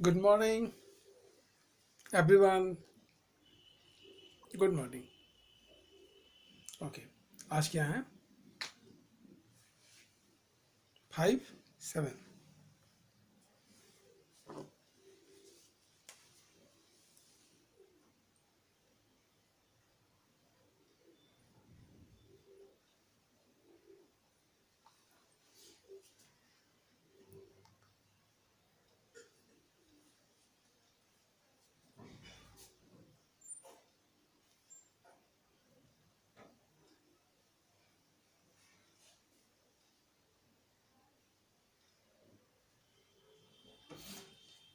Good morning everyone. Good morning. Okay, आज क्या है? 5 7।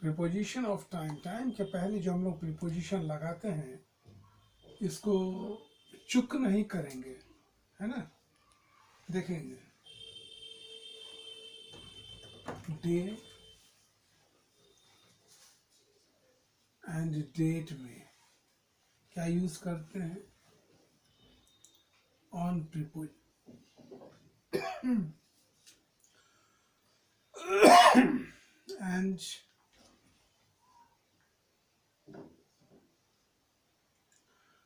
प्रीपोजिशन ऑफ टाइम, टाइम के पहले जो हम लोग प्रीपोजिशन लगाते हैं इसको चुक नहीं करेंगे, है ना। देखेंगे डे एंड डेट में क्या यूज करते हैं? ऑन प्रीपोज एंड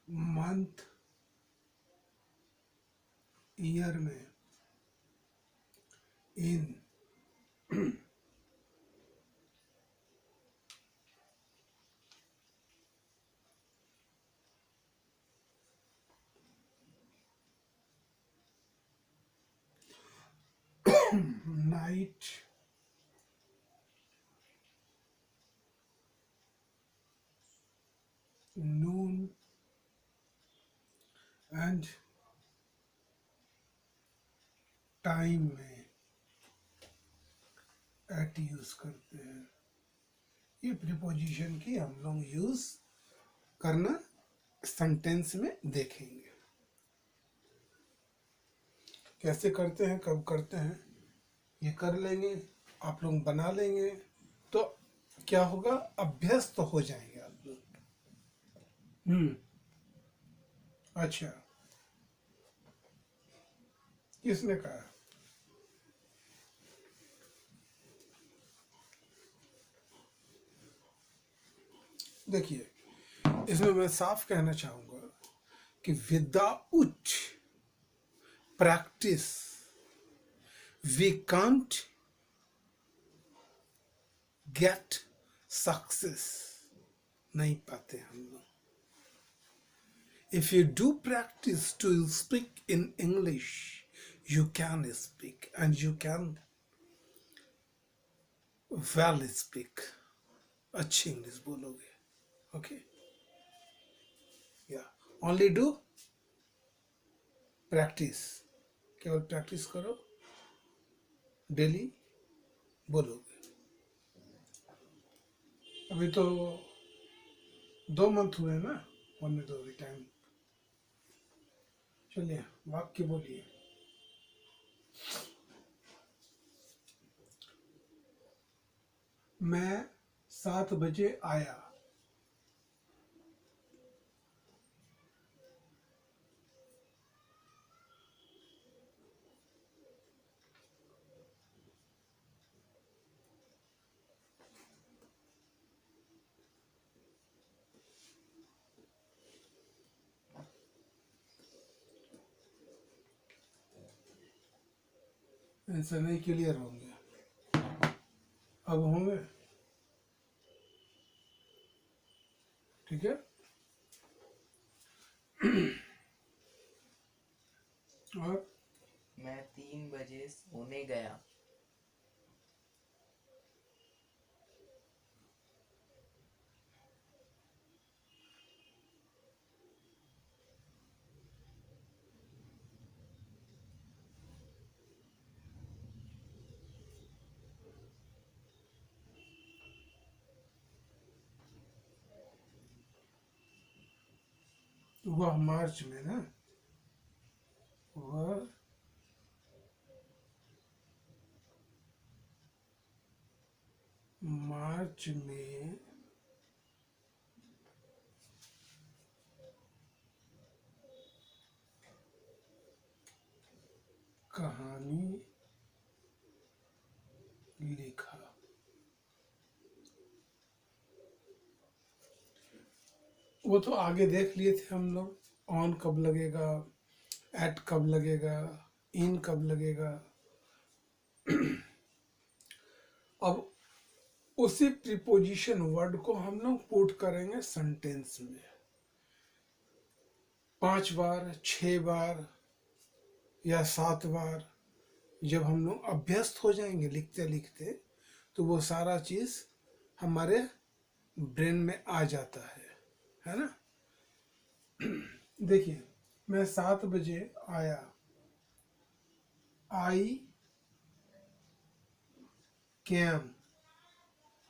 मंथ, ईयर में इन, नाइट, नून एंड टाइम में एट यूज करते हैं। ये प्रीपोजिशन की हम लोग यूज करना सेंटेंस में देखेंगे। कैसे करते हैं, कब करते हैं, ये कर लेंगे, आप लोग बना लेंगे तो क्या होगा, अभ्यस्त हो जाएंगे आप लोग। अच्छा, किसने कहा? देखिए, इसमें मैं साफ कहना चाहूंगा कि without practice we can't get success. नहीं पाते हम लोग। If you do practice to speak in English, you can speak and you can well speak. अच्छी इंग्लिश बोलोगे। ओके, या ओनली डू प्रैक्टिस। केवल प्रैक्टिस करो, डेली बोलोगे। अभी तो 2 मंथ हुए ना, 1 में 2 टाइम। चलिए वाक्य बोलिए। मैं 7 बजे आया। आंसर नहीं क्लियर होंगे, अब होंगे। ठीक है, और मैं 3 बजे सोने गया। वह मार्च में ना, वह मार्च में कहानी लिखा। वो तो आगे देख लिए थे हम लोग, ऑन कब लगेगा, एट कब लगेगा, इन कब लगेगा। अब उसी प्रीपोजिशन वर्ड को हम लोग पुट करेंगे सेंटेंस में 5 बार, 6 बार या 7 बार। जब हम लोग अभ्यस्त हो जाएंगे लिखते लिखते, तो वो सारा चीज हमारे ब्रेन में आ जाता है ना। देखिए, मैं 7 बजे आया, आई कैम,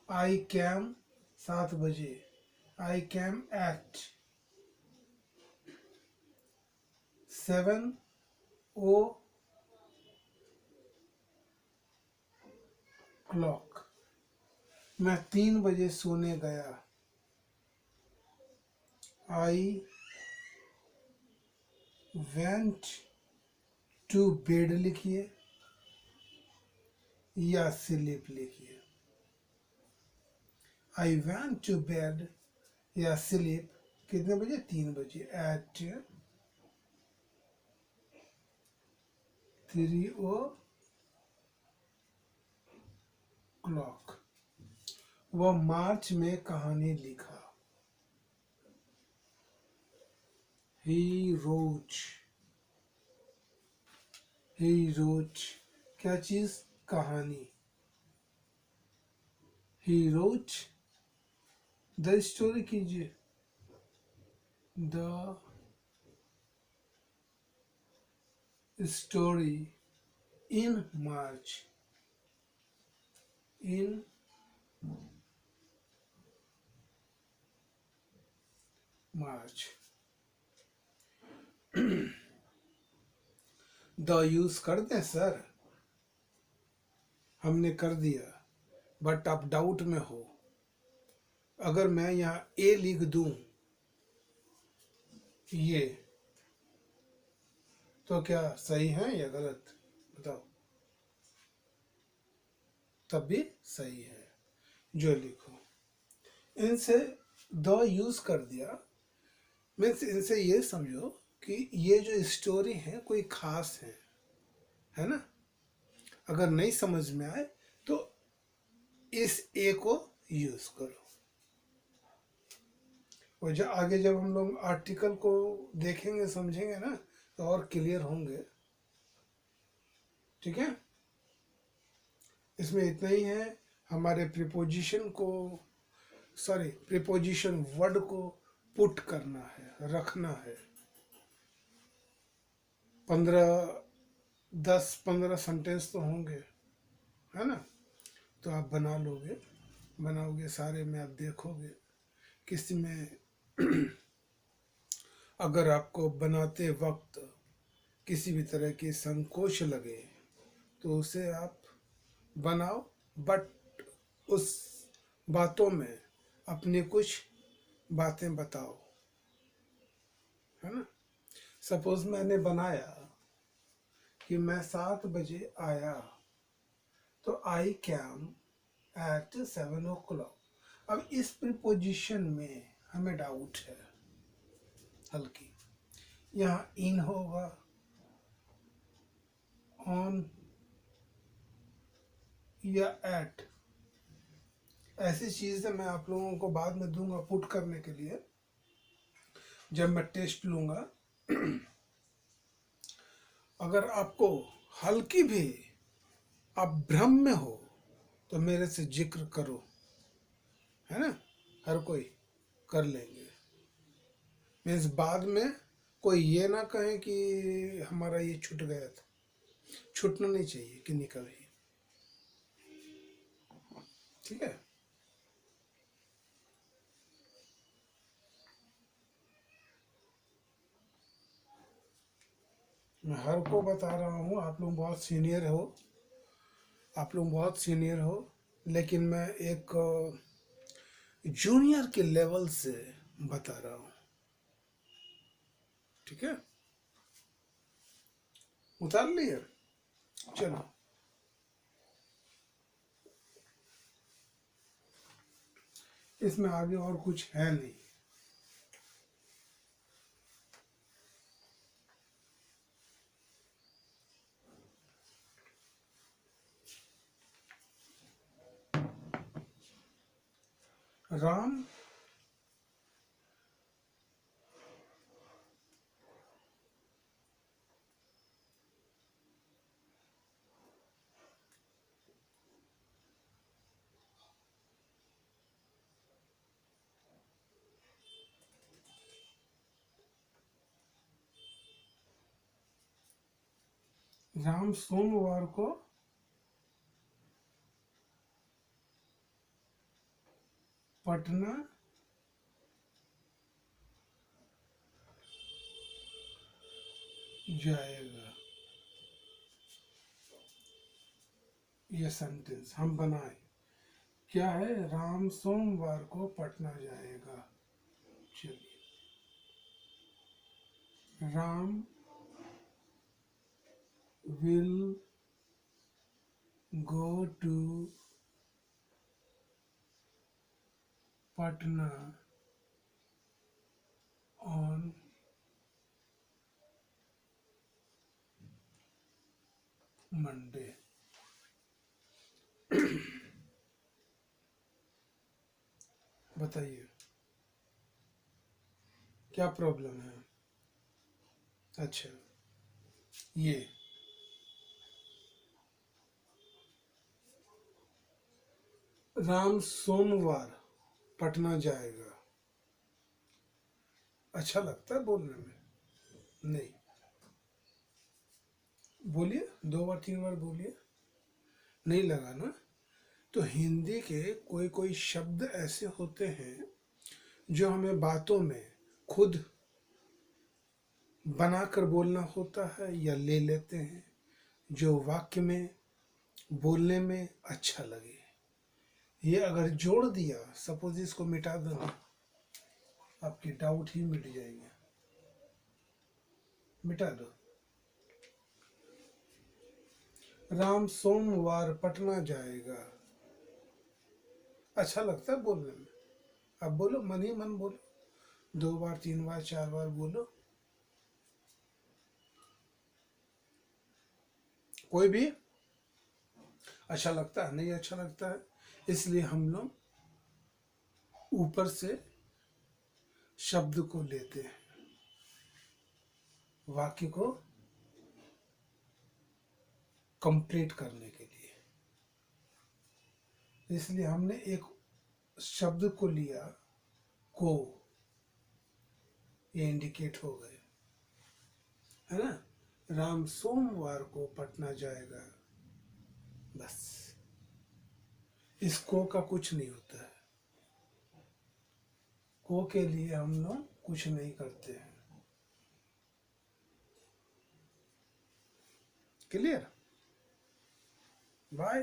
आई कैम 7 बजे, आई कैम एट 7 o'clock। मैं 3 बजे सोने गया, आई वेंट टू बेड लिखिए या स्लीप लिखिए। आई वेंट टू बेड या स्लीप कितने बजे? 3 बजे, एट 3 o'clock। वह मार्च में कहानी लिखा, he wrote, he wrote क्या चीज? कहानी। he wrote द स्टोरी कीजिए, the story in March, in March. The use कर दें सर? हमने कर दिया, बट आप डाउट में हो। अगर मैं यहाँ ए लिख दूं ये, तो क्या सही है या गलत? बताओ। तब भी सही है, जो लिखो। इनसे द यूज कर दिया, मीन्स इनसे ये समझो कि ये जो स्टोरी है कोई खास है ना। अगर नहीं समझ में आए तो इस ए को यूज करो। और जब आगे जब हम लोग आर्टिकल को देखेंगे समझेंगे ना, तो और क्लियर होंगे। ठीक है, इसमें इतना ही है। हमारे प्रीपोजिशन को, सॉरी, प्रीपोजिशन वर्ड को पुट करना है, रखना है। 10-15 सेंटेंस तो होंगे, है ना। तो आप बनाओगे सारे में। आप देखोगे किसी में अगर आपको बनाते वक्त किसी भी तरह की संकोच लगे तो उसे आप बनाओ, बट उस बातों में अपनी कुछ बातें बताओ, है ना। सपोज मैंने बनाया कि मैं 7 बजे आया, तो आई कैम एट 7 o'clock। अब इस प्रीपोजिशन में हमें डाउट है हल्की। यहाँ इन होगा, ऑन या एट, ऐसी चीजें मैं आप लोगों को बाद में दूंगा पुट करने के लिए, जब मैं टेस्ट लूंगा। अगर आपको हल्की भी आप भ्रम में हो तो मेरे से जिक्र करो, है ना। हर कोई कर लेंगे। मीन्स बाद में कोई ये ना कहे कि हमारा ये छूट गया था। छूटना नहीं चाहिए किन्हीं का भी। ठीक है, मैं हर को बता रहा हूँ। आप लोग बहुत सीनियर हो, लेकिन मैं एक जूनियर के लेवल से बता रहा हूँ। ठीक है, उतार लिए? चलो, इसमें आगे और कुछ है नहीं। राम राम सोमवार को पटना जाएगा। यह सेंटेंस हम बनाए। क्या है? राम सोमवार को पटना जाएगा। चलिए, Ram will go to Patna on Monday. बताइए क्या प्रॉब्लम है? अच्छा, ये राम सोमवार पटना जाएगा। अच्छा लगता है बोलने में? नहीं। बोलिए, 2 बार 3 बार बोलिए। नहीं लगा ना? तो हिंदी के कोई कोई शब्द ऐसे होते हैं जो हमें बातों में खुद बनाकर बोलना होता है या ले लेते हैं, जो वाक्य में बोलने में अच्छा लगे। ये अगर जोड़ दिया, सपोज इसको मिटा दो ना, आपके डाउट ही मिट जाएंगे। मिटा दो। राम सोमवार पटना जाएगा। अच्छा लगता है बोलने में। अब बोलो, मन ही मन बोलो, 2 बार 3 बार 4 बार बोलो। कोई भी अच्छा लगता है? नहीं अच्छा लगता है। इसलिए हम लोग ऊपर से शब्द को लेते हैं, वाक्य को कंप्लीट करने के लिए। इसलिए हमने एक शब्द को लिया, को, ये इंडिकेट हो गए, है ना? राम सोमवार को पटना जाएगा। बस, इस को का कुछ नहीं होता है। को के लिए हम लोग कुछ नहीं करते हैं। क्लियर? बाय।